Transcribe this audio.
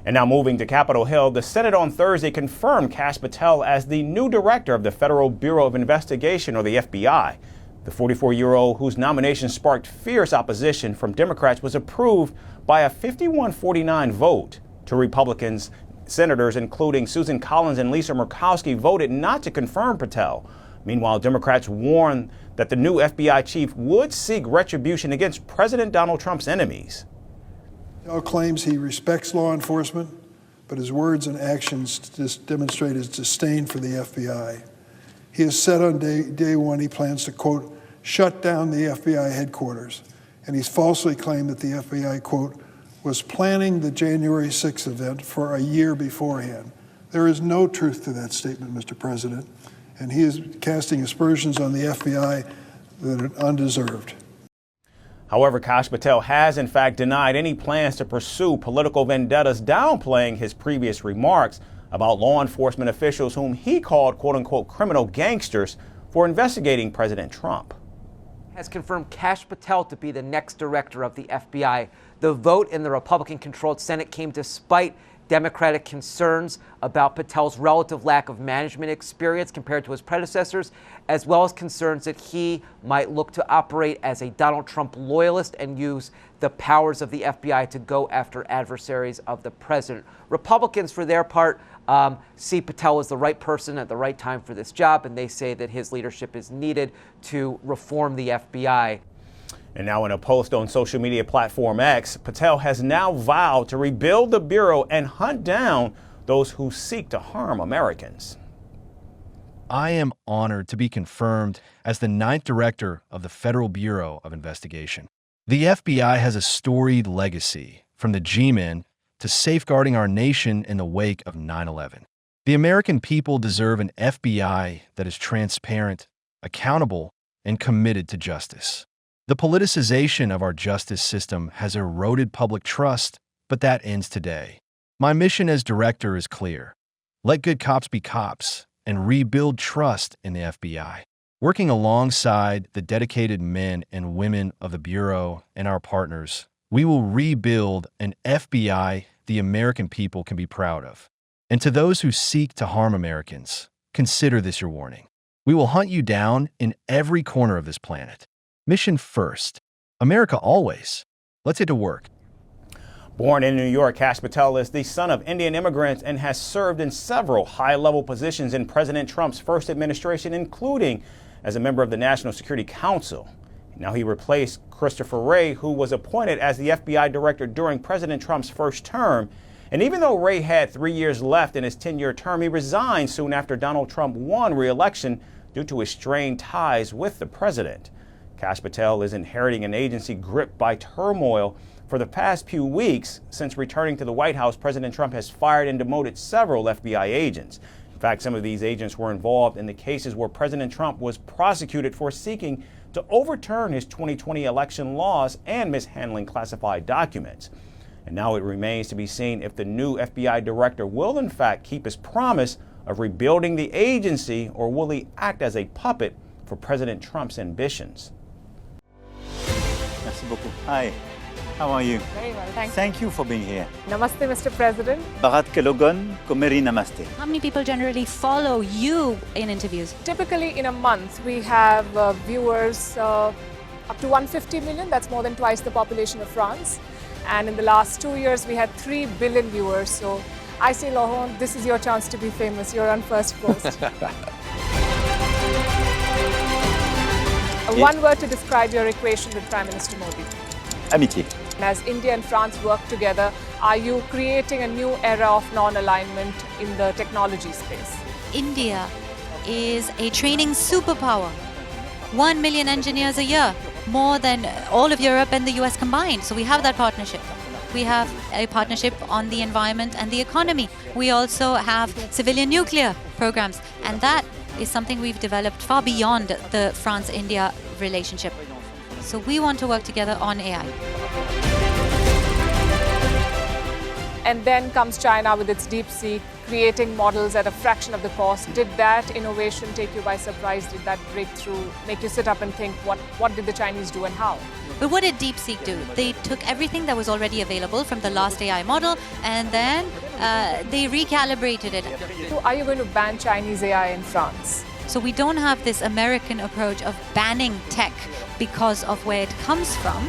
And now moving to Capitol Hill, the Senate on Thursday confirmed Kash Patel as the new director of the Federal Bureau of Investigation, or the FBI. The 44-year-old, whose nomination sparked fierce opposition from Democrats, was approved by a 51-49 vote. Two Republicans, senators, including Susan Collins and Lisa Murkowski, voted not to confirm Patel. Meanwhile, Democrats warned that the new FBI chief would seek retribution against President Donald Trump's enemies. Patel claims he respects law enforcement, but his words and actions demonstrate his disdain for the FBI. He has said on day one he plans to, quote, shut down the FBI headquarters, and he's falsely claimed that the FBI, quote, was planning the January 6th event for a year beforehand. There is no truth to that statement, Mr. President, and he is casting aspersions on the FBI that are undeserved. However, Kash Patel has in fact denied any plans to pursue political vendettas, downplaying his previous remarks about law enforcement officials whom he called, quote unquote, criminal gangsters for investigating President Trump. Has confirmed Kash Patel to be the next director of the FBI. The vote in the Republican-controlled Senate came despite Democratic concerns about Patel's relative lack of management experience compared to his predecessors, as well as concerns that he might look to operate as a Donald Trump loyalist and use the powers of the FBI to go after adversaries of the president. Republicans, for their part, see Patel as the right person at the right time for this job, and they say that his leadership is needed to reform the FBI. And now in a post on social media platform X, Patel has now vowed to rebuild the Bureau and hunt down those who seek to harm Americans. I am honored to be confirmed as the 9th director of the Federal Bureau of Investigation. The FBI has a storied legacy, from the G-Men to safeguarding our nation in the wake of 9/11. The American people deserve an FBI that is transparent, accountable, and committed to justice. The politicization of our justice system has eroded public trust, but that ends today. My mission as director is clear. Let good cops be cops and rebuild trust in the FBI. Working alongside the dedicated men and women of the Bureau and our partners, we will rebuild an FBI the American people can be proud of. And to those who seek to harm Americans, consider this your warning. We will hunt you down in every corner of this planet. Mission first. America always. Let's get to work. Born in New York, Kash Patel is the son of Indian immigrants and has served in several high-level positions in President Trump's first administration, including as a member of the National Security Council. Now he replaced Christopher Wray, who was appointed as the FBI director during President Trump's first term. And even though Wray had 3 years left in his 10-year term, he resigned soon after Donald Trump won re-election due to his strained ties with the president. Kash Patel is inheriting an agency gripped by turmoil. For the past few weeks, since returning to the White House, President Trump has fired and demoted several FBI agents. In fact, some of these agents were involved in the cases where President Trump was prosecuted for seeking to overturn his 2020 election laws and mishandling classified documents. And now it remains to be seen if the new FBI director will in fact keep his promise of rebuilding the agency, or will he act as a puppet for President Trump's ambitions. Merci beaucoup. Hi, how are you? Very well, thank you. Thank you for being here. Namaste, Mr. President. Bharat Kelogan, Komeri Namaste. How many people generally follow you in interviews? Typically in a month we have viewers up to 150 million. That's more than twice the population of France. And in the last 2 years we had 3 billion viewers. So I say, Laurent, this is your chance to be famous. You're on Firstpost. One word to describe your equation with Prime Minister Modi. Amitié. As India and France work together, are you creating a new era of non-alignment in the technology space? India is a training superpower. 1 million engineers a year, more than all of Europe and the US combined. So we have that partnership. We have a partnership on the environment and the economy. We also have civilian nuclear programs, and that is something we've developed far beyond the France-India relationship. So we want to work together on AI. And then comes China with its DeepSeek, creating models at a fraction of the cost. Did that innovation take you by surprise? Did that breakthrough make you sit up and think, what did the Chinese do and how? But what did DeepSeek do? They took everything that was already available from the last AI model and then they recalibrated it. So are you going to ban Chinese AI in France? So we don't have this American approach of banning tech because of where it comes from.